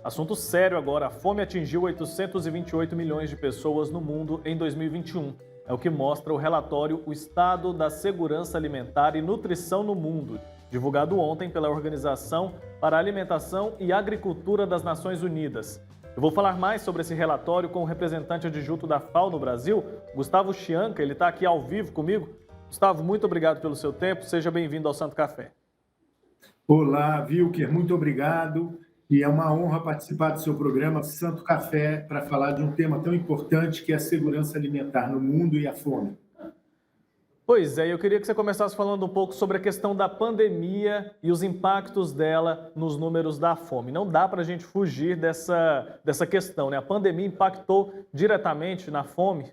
Assunto sério agora, a fome atingiu 828 milhões de pessoas no mundo em 2021. É o que mostra o relatório O Estado da Segurança Alimentar e Nutrição no Mundo, divulgado ontem pela Organização para a Alimentação e Agricultura das Nações Unidas. Eu vou falar mais sobre esse relatório com o representante adjunto da FAO no Brasil, Gustavo Chianca. Ele está aqui ao vivo comigo. Gustavo, muito obrigado pelo seu tempo. Seja bem-vindo ao Santo Café. Olá, Wilker, muito obrigado. E é uma honra participar do seu programa Santo Café para falar de um tema tão importante que é a segurança alimentar no mundo e a fome. Pois é, eu queria que você começasse falando um pouco sobre a questão da pandemia e os impactos dela nos números da fome. Não dá para a gente fugir dessa questão, né? A pandemia impactou diretamente na fome?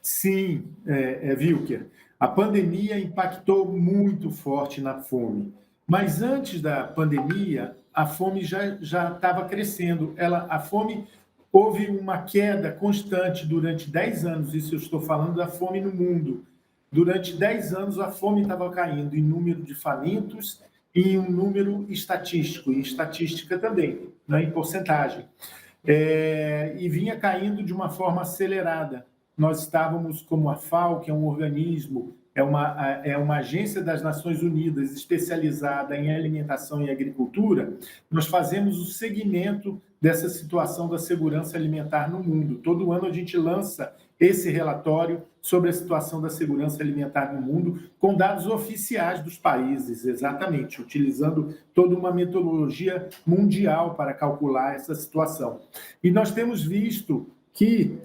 Sim, Wilker, a pandemia impactou muito forte na fome. Mas antes da pandemia, a fome já estava crescendo. A fome houve uma queda constante durante 10 anos, isso eu estou falando da fome no mundo. Durante 10 anos, a fome estava caindo em número de famintos e em um número estatístico, em estatística também, né, em porcentagem. E vinha caindo de uma forma acelerada. Nós estávamos, como a FAO, que é um organismo, é uma agência das Nações Unidas especializada em alimentação e agricultura, nós fazemos o seguimento dessa situação da segurança alimentar no mundo. Todo ano a gente lança esse relatório sobre a situação da segurança alimentar no mundo, com dados oficiais dos países, exatamente, utilizando toda uma metodologia mundial para calcular essa situação. E nós temos visto que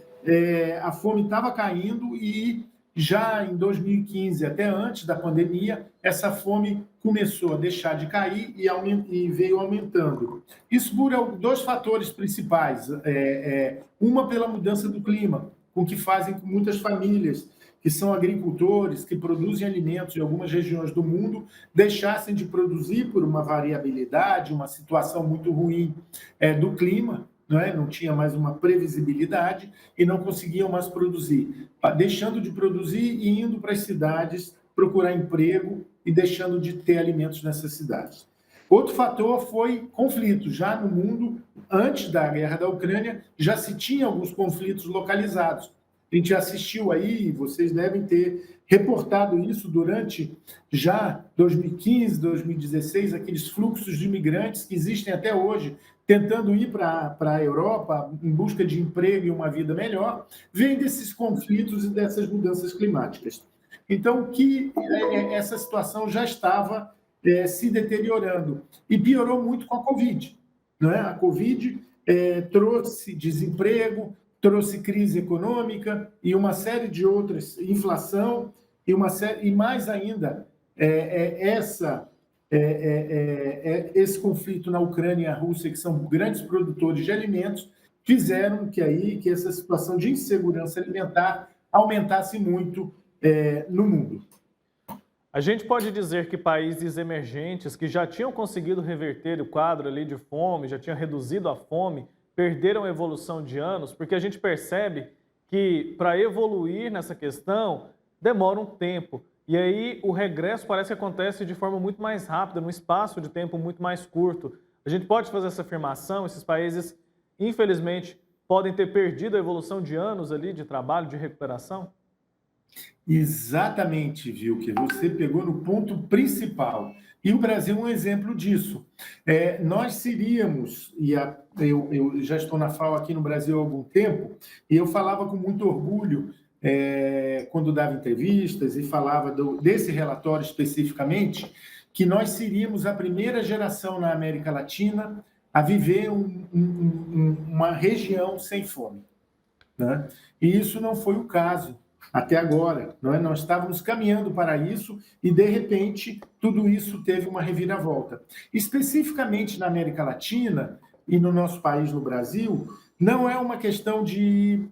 a fome estava caindo e já em 2015, até antes da pandemia, essa fome começou a deixar de cair e veio aumentando. Isso por dois fatores principais. Uma pela mudança do clima, com que fazem com muitas famílias que são agricultores, que produzem alimentos em algumas regiões do mundo, deixassem de produzir por uma variabilidade, uma situação muito ruim do clima, não tinha mais uma previsibilidade e não conseguiam mais produzir, deixando de produzir e indo para as cidades procurar emprego e deixando de ter alimentos nessas cidades. Outro fator foi conflito. Já no mundo, antes da guerra da Ucrânia, já se tinha alguns conflitos localizados. A gente assistiu aí, vocês devem ter reportado isso durante já 2015, 2016, aqueles fluxos de imigrantes que existem até hoje, tentando ir para a Europa em busca de emprego e uma vida melhor, vem desses conflitos e dessas mudanças climáticas. Então, essa situação já estava se deteriorando e piorou muito com a Covid. Não é? A Covid trouxe desemprego, trouxe crise econômica e uma série de outras, inflação e mais ainda esse conflito na Ucrânia e a Rússia, que são grandes produtores de alimentos, fizeram que essa situação de insegurança alimentar aumentasse muito no mundo. A gente pode dizer que países emergentes que já tinham conseguido reverter o quadro ali de fome, já tinham reduzido a fome, perderam a evolução de anos, porque a gente percebe que para evoluir nessa questão demora um tempo. E aí o regresso parece que acontece de forma muito mais rápida, num espaço de tempo muito mais curto. A gente pode fazer essa afirmação, esses países, infelizmente, podem ter perdido a evolução de anos ali de trabalho, de recuperação? Exatamente, Wilker, você pegou no ponto principal. E o Brasil é um exemplo disso. Nós seríamos, eu já estou na FAO aqui no Brasil há algum tempo, e eu falava com muito orgulho quando dava entrevistas e falava desse relatório especificamente, que nós seríamos a primeira geração na América Latina a viver uma região sem fome, né? E isso não foi o caso até agora. Não é? Nós estávamos caminhando para isso e, de repente, tudo isso teve uma reviravolta. Especificamente na América Latina e no nosso país, no Brasil, não é uma questão de,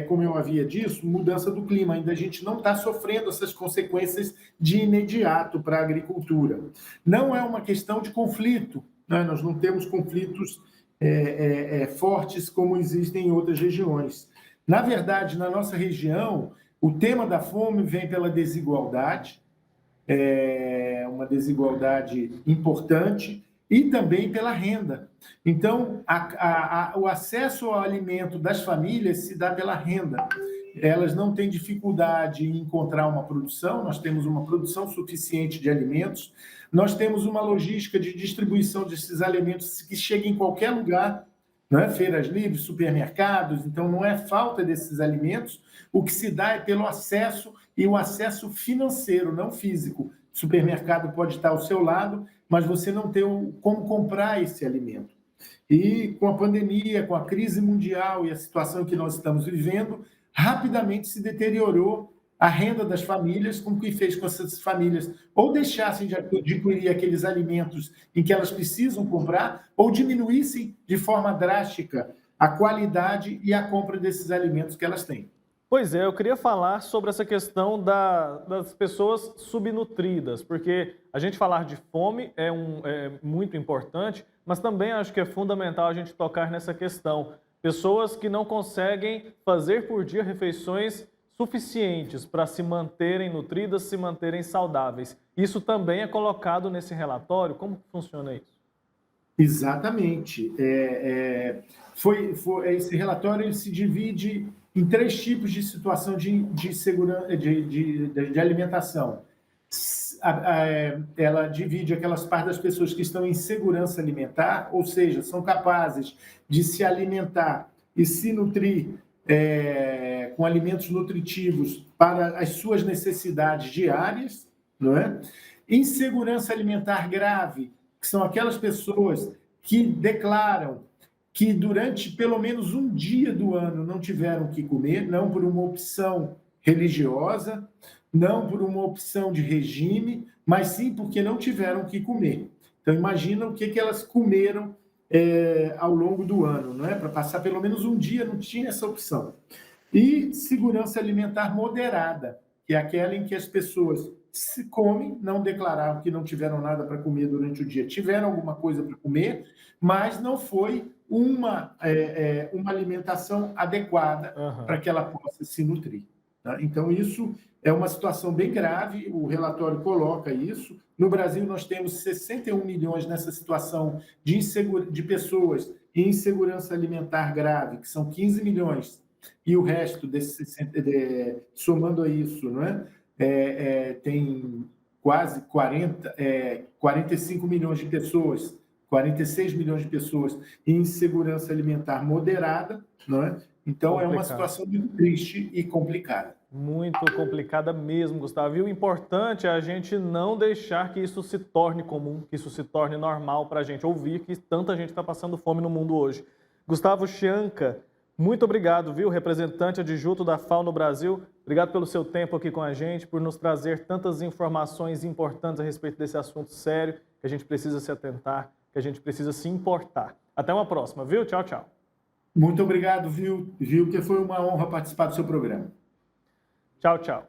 como eu havia dito, mudança do clima. Ainda a gente não está sofrendo essas consequências de imediato para a agricultura. Não é uma questão de conflito. Né? Nós não temos conflitos fortes como existem em outras regiões. Na verdade, na nossa região, o tema da fome vem pela desigualdade, uma desigualdade importante, e também pela renda. Então, o acesso ao alimento das famílias se dá pela renda. Elas não têm dificuldade em encontrar uma produção, nós temos uma produção suficiente de alimentos, nós temos uma logística de distribuição desses alimentos que chega em qualquer lugar, não é? Feiras livres, supermercados, então não é falta desses alimentos, o que se dá é pelo acesso, e o acesso financeiro, não físico. O supermercado pode estar ao seu lado, mas você não tem como comprar esse alimento. E com a pandemia, com a crise mundial e a situação que nós estamos vivendo, rapidamente se deteriorou a renda das famílias, com o que fez com essas famílias ou deixassem de adquirir aqueles alimentos em que elas precisam comprar, ou diminuíssem de forma drástica a qualidade e a compra desses alimentos que elas têm. Pois é, eu queria falar sobre essa questão das pessoas subnutridas, porque a gente falar de fome é muito importante, mas também acho que é fundamental a gente tocar nessa questão. Pessoas que não conseguem fazer por dia refeições suficientes para se manterem nutridas, se manterem saudáveis. Isso também é colocado nesse relatório? Como que funciona isso? Exatamente. Esse relatório ele se divide em 3 tipos de situação de alimentação. Ela divide aquelas partes das pessoas que estão em segurança alimentar, ou seja, são capazes de se alimentar e se nutrir com alimentos nutritivos para as suas necessidades diárias, não é? Insegurança alimentar grave, que são aquelas pessoas que declaram que durante pelo menos um dia do ano não tiveram o que comer, não por uma opção religiosa, não por uma opção de regime, mas sim porque não tiveram o que comer. Então, imagina o que elas comeram ao longo do ano, não é? Para passar pelo menos um dia, não tinha essa opção. E segurança alimentar moderada, que é aquela em que as pessoas se comem, não declararam que não tiveram nada para comer durante o dia, tiveram alguma coisa para comer, mas não foi uma alimentação adequada para que ela possa se nutrir. Tá? Então, isso é uma situação bem grave, o relatório coloca isso. No Brasil, nós temos 61 milhões nessa situação de pessoas em insegurança alimentar grave, que são 15 milhões, e o resto, somando a isso, não é? Tem quase 45 milhões de pessoas, 46 milhões de pessoas em insegurança alimentar moderada, não é? Então, é uma situação muito triste e complicada. Muito complicada mesmo, Gustavo. E o importante é a gente não deixar que isso se torne comum, que isso se torne normal para a gente ouvir que tanta gente está passando fome no mundo hoje. Gustavo Chianca, muito obrigado, viu? Representante adjunto da FAO no Brasil. Obrigado pelo seu tempo aqui com a gente, por nos trazer tantas informações importantes a respeito desse assunto sério, que a gente precisa se atentar, que a gente precisa se importar. Até uma próxima, viu? Tchau, tchau. Muito obrigado, viu? Que foi uma honra participar do seu programa. Tchau, tchau.